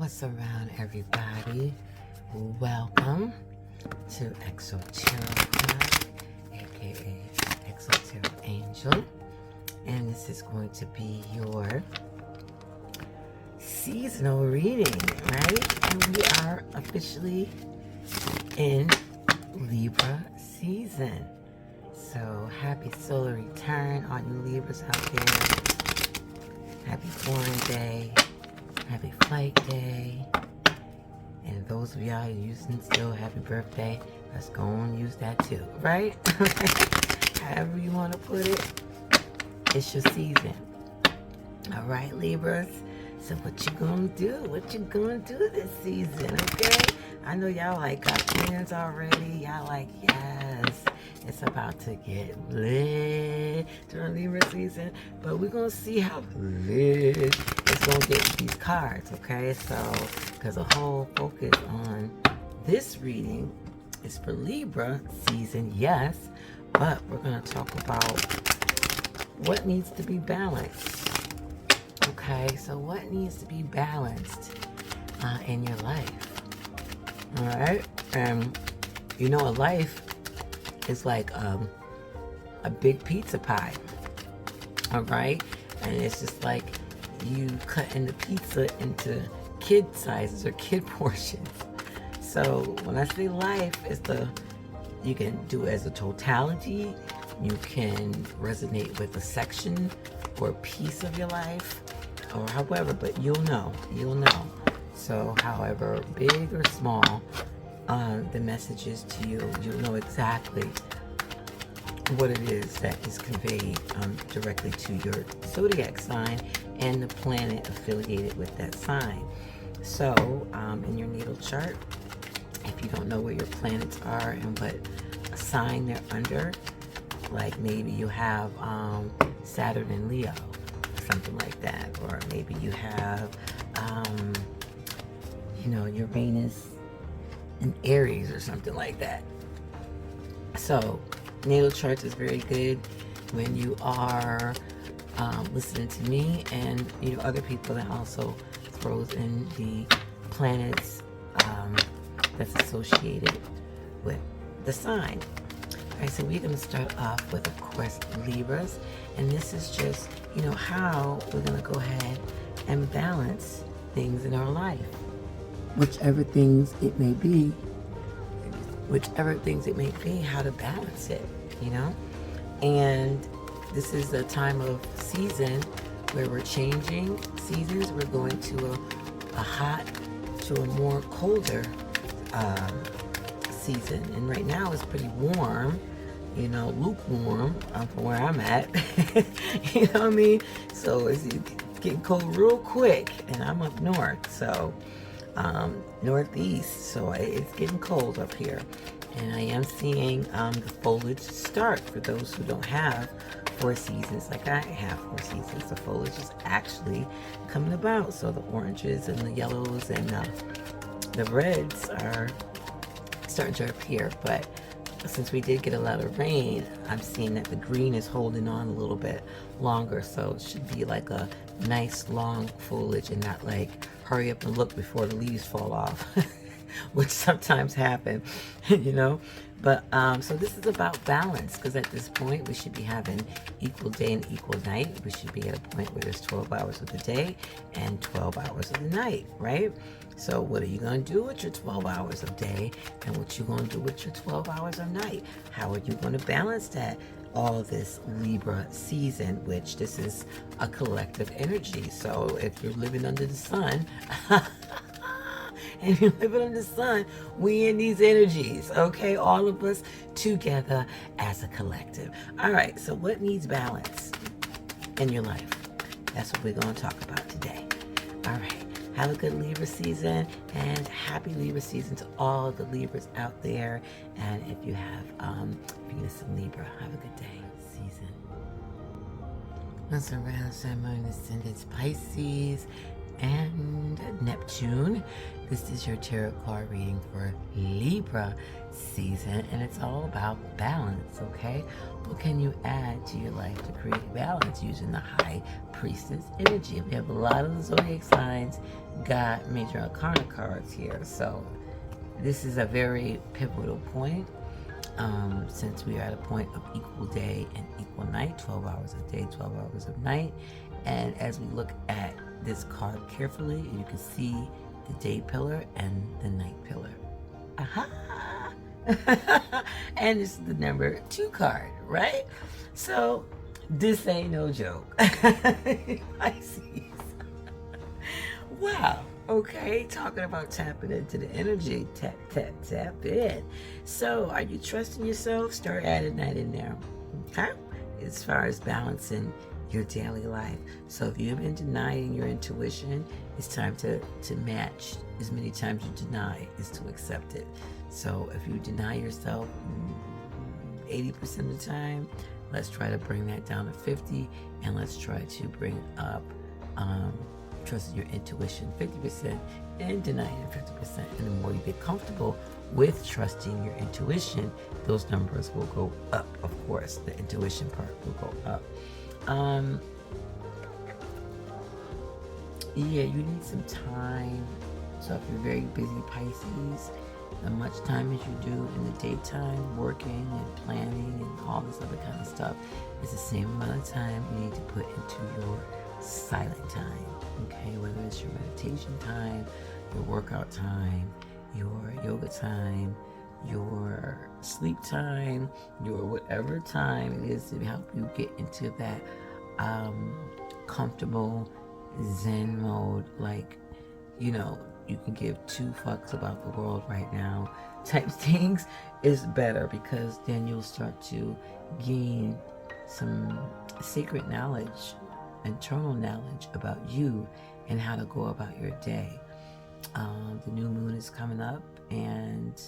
What's around, everybody? Welcome to Exoterica, aka Exoteric Angel, and this is going to be your seasonal reading, right? And we are officially in Libra season. So happy solar return, all you Libras out there. Happy foreign day. Happy flight day. And those of y'all using still happy birthday, let's go and use that too, right? However you want to put it, it's your season. All right, Libras. So what you gonna do? What you gonna do this season, okay? I know y'all like got plans already. Y'all like, yes, it's about to get lit during Libra season. But we're gonna see how lit it's gonna get with these cards, okay? So, because the whole focus on this reading is for Libra season, yes, but we're gonna talk about what needs to be balanced. Okay, so what needs to be balanced in your life? All right, and you know, a life is like a big pizza pie. All right, and it's just like you cutting the pizza into kid sizes or kid portions. So when I say life, it's you can do it as a totality. You can resonate with a section or a piece of your life, or however, but you'll know. So however big or small the message is to you, you'll know exactly what it is that is conveyed directly to your zodiac sign and the planet affiliated with that sign. So in your natal chart, if you don't know where your planets are and what sign they're under, like maybe you have Saturn in Leo, something like that, or maybe you have Uranus in Aries or something like that. So natal charts is very good when you are listening to me and other people that also throws in the planets that's associated with the sign. Alright, so we're going to start off with, of course, Libras, and this is just how we're going to go ahead and balance things in our life, whichever things it may be, how to balance it, and this is a time of season where we're changing seasons. We're going to a hot to a more colder season, and right now it's pretty warm, lukewarm from where I'm at. You know what I mean? So it's getting cold real quick, and I'm up north, so northeast, so it's getting cold up here. And I am seeing the foliage start for those who don't have 4 seasons like I have 4 seasons. The foliage is actually coming about, so the oranges and the yellows and the reds are starting to appear. But since we did get a lot of rain, I'm seeing that the green is holding on a little bit longer, so it should be like a nice long foliage and not like hurry up and look before the leaves fall off, which sometimes happen, But so this is about balance, because at this point we should be having equal day and equal night. We should be at a point where there's 12 hours of the day and 12 hours of the night, right? So what are you going to do with your 12 hours of day, and what you going to do with your 12 hours of night? How are you going to balance that all this Libra season, which this is a collective energy? So if you're living under the sun, and you're living under the sun, we in these energies, okay? All of us together as a collective. All right, so what needs balance in your life? That's what we're going to talk about today. All right. Have a good Libra season, and happy Libra season to all the Libras out there. And if you have Venus in Libra, have a good day. Season. What's around Sun, Moon, Ascendant, Pisces, and Neptune. This is your tarot card reading for Libra season, and it's all about balance, okay? What can you add to your life to create balance using the High Priestess energy? We have a lot of the zodiac signs got major arcana cards here, so this is a very pivotal point. Since we are at a point of equal day and equal night, 12 hours of day, 12 hours of night. And as we look at this card carefully, you can see the day pillar and the night pillar. Aha! And this is the number 2 card, right? So this ain't no joke. Pisces. Wow. Okay, talking about tapping into the energy. Tap, tap, tap in. So, are you trusting yourself? Start adding that in there. Okay? As far as balancing your daily life. So, if you've been denying your intuition, it's time to match. As many times you deny is to accept it. So, if you deny yourself 80% of the time, let's try to bring that down to 50, and let's try to bring up trusting your intuition 50% and denying it 50%. And the more you get comfortable with trusting your intuition, those numbers will go up. Of course, the intuition part will go up. Yeah, you need some time. So if you're very busy, Pisces, as much time as you do in the daytime, working and planning and all this other kind of stuff, is the same amount of time you need to put into your silent time. Okay, whether it's your meditation time, your workout time, your yoga time, your sleep time, your whatever time it is to help you get into that comfortable Zen mode, like, you know, you can give 2 fucks about the world right now type things, is better, because then you'll start to gain some secret knowledge, internal knowledge about you and how to go about your day. The new moon is coming up, and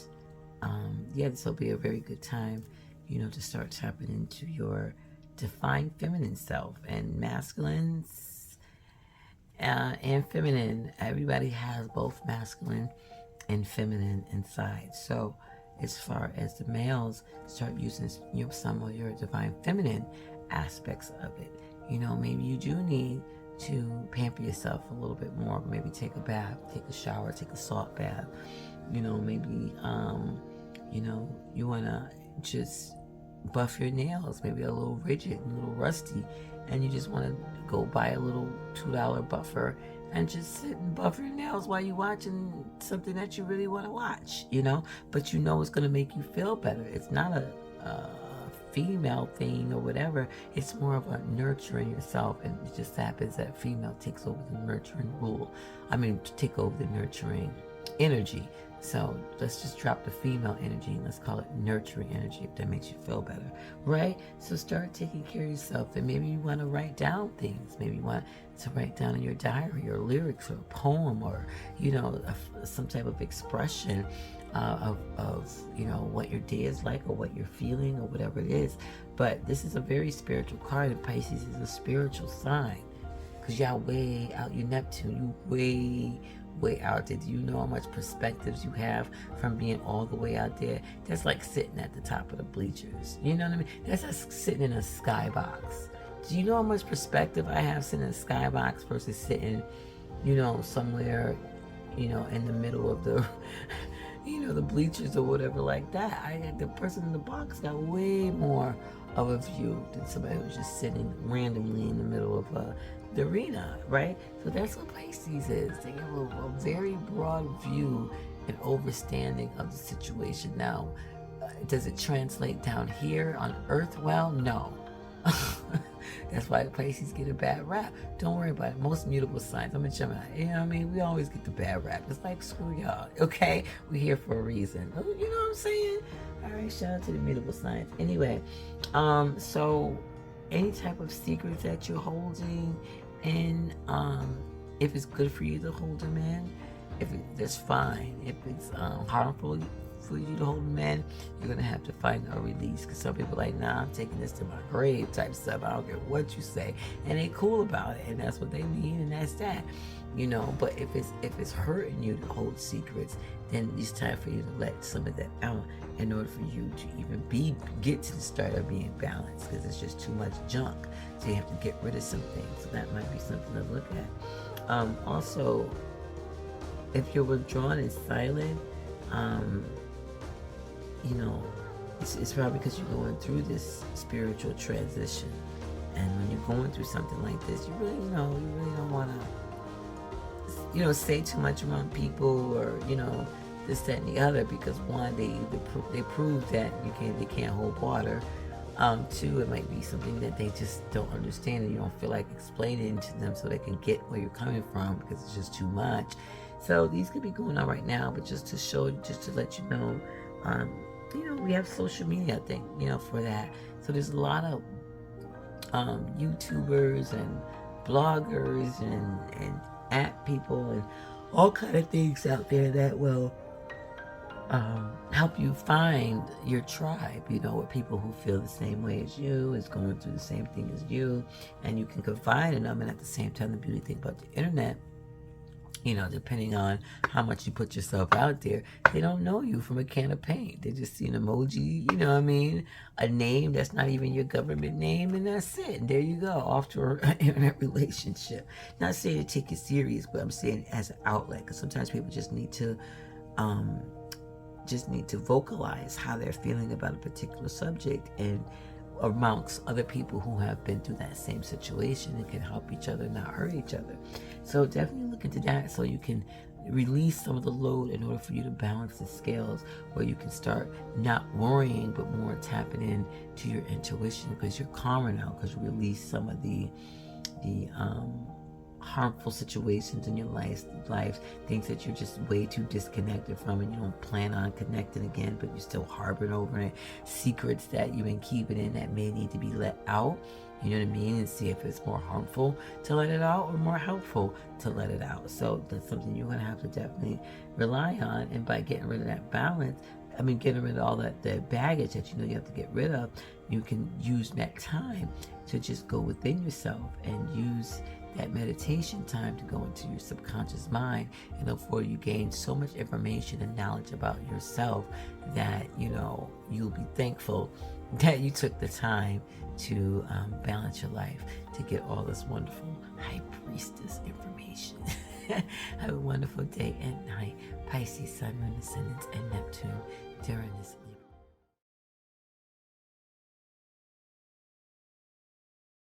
yeah, this will be a very good time, you know, to start tapping into your divine feminine self. And masculines and feminine, everybody has both masculine and feminine inside. So as far as the males, start using, you know, some of your divine feminine aspects of it. You know, maybe you do need to pamper yourself a little bit more. Maybe take a bath, take a shower, take a salt bath. You know, maybe, you know, you want to just buff your nails, maybe a little rigid, a little rusty, and you just want to go buy a little $2 buffer and just sit and buff your nails while you're watching something that you really want to watch, you know, but you know it's going to make you feel better. It's not a female thing or whatever. It's more of a nurturing yourself, and it just happens that female takes over the nurturing take over the nurturing energy. So let's just drop the female energy and let's call it nurturing energy, if that makes you feel better, right? So start taking care of yourself, and maybe you want to write down things. Maybe you want to write down in your diary or lyrics or a poem, or, you know, some type of expression of you know, what your day is like or what you're feeling or whatever it is. But this is a very spiritual card, and Pisces is a spiritual sign, because y'all way out, you Neptune, you way out there. Do you know how much perspectives you have from being all the way out there? That's like sitting at the top of the bleachers. You know what I mean? That's like sitting in a skybox. Do you know how much perspective I have sitting in a skybox versus sitting, you know, somewhere, you know, in the middle of the you know, the bleachers or whatever like that? The person in the box got way more of a view than somebody who's just sitting randomly in the middle of the arena, right? So that's what Pisces is. They have a very broad view and understanding of the situation. Now, does it translate down here on Earth well? No. That's why Pisces get a bad rap. Don't worry about it. Most mutable signs, I'm a Gemini. You know what I mean? We always get the bad rap. It's like, screw y'all, okay? We're here for a reason. You know what I'm saying? All right, shout out to the mutable signs. Anyway, so any type of secrets that you're holding in, if it's good for you to hold them in, that's fine. If it's harmful for you to hold them in, you're gonna have to find a release. Because some people are like, nah, I'm taking this to my grave type stuff. I don't care what you say, and they cool about it, and that's what they mean, and that's that. you know. But if it's hurting you to hold secrets, then it's time for you to let some of that out in order for you to even get to the start of being balanced, because it's just too much junk. So you have to get rid of some things. So that might be something to look at. Also, if you're withdrawn and silent, you know, it's probably because you're going through this spiritual transition. And when you're going through something like this, you really don't want to, say too much around people, or, this, that, and the other, because one, they prove that they can't hold water. Two, it might be something that they just don't understand, and you don't feel like explaining to them so they can get where you're coming from, because it's just too much. So these could be going on right now, but just to let you know, we have social media, I think, for that. So there's a lot of YouTubers and bloggers and app people and all kind of things out there that will help you find your tribe, with people who feel the same way as you, is going through the same thing as you, and you can confide in them. And at the same time, the beauty thing about the internet, depending on how much you put yourself out there, they don't know you from a can of paint. They just see an emoji, a name that's not even your government name, and that's it. And there you go, off to an internet relationship. Not saying to take it serious, but I'm saying as an outlet, because sometimes people just need to vocalize how they're feeling about a particular subject, and amongst other people who have been through that same situation, and can help each other, not hurt each other. So definitely look into that, so you can release some of the load in order for you to balance the scales, where you can start not worrying but more tapping in to your intuition, because you're calmer now, because you release some of the harmful situations in your life, things that you're just way too disconnected from, and you don't plan on connecting again, but you're still harboring over it. Secrets that you've been keeping in that may need to be let out, you know what I mean? And see if it's more harmful to let it out or more helpful to let it out. So that's something you're going to have to definitely rely on. And by getting rid of that balance, getting rid of all that baggage that you have to get rid of, you can use that time to just go within yourself and use that meditation time to go into your subconscious mind, and before you gain so much information and knowledge about yourself that you'll be thankful that you took the time to balance your life, to get all this wonderful high priestess information. Have a wonderful day and night, Pisces, Sun, Moon, Ascendant, and Neptune during this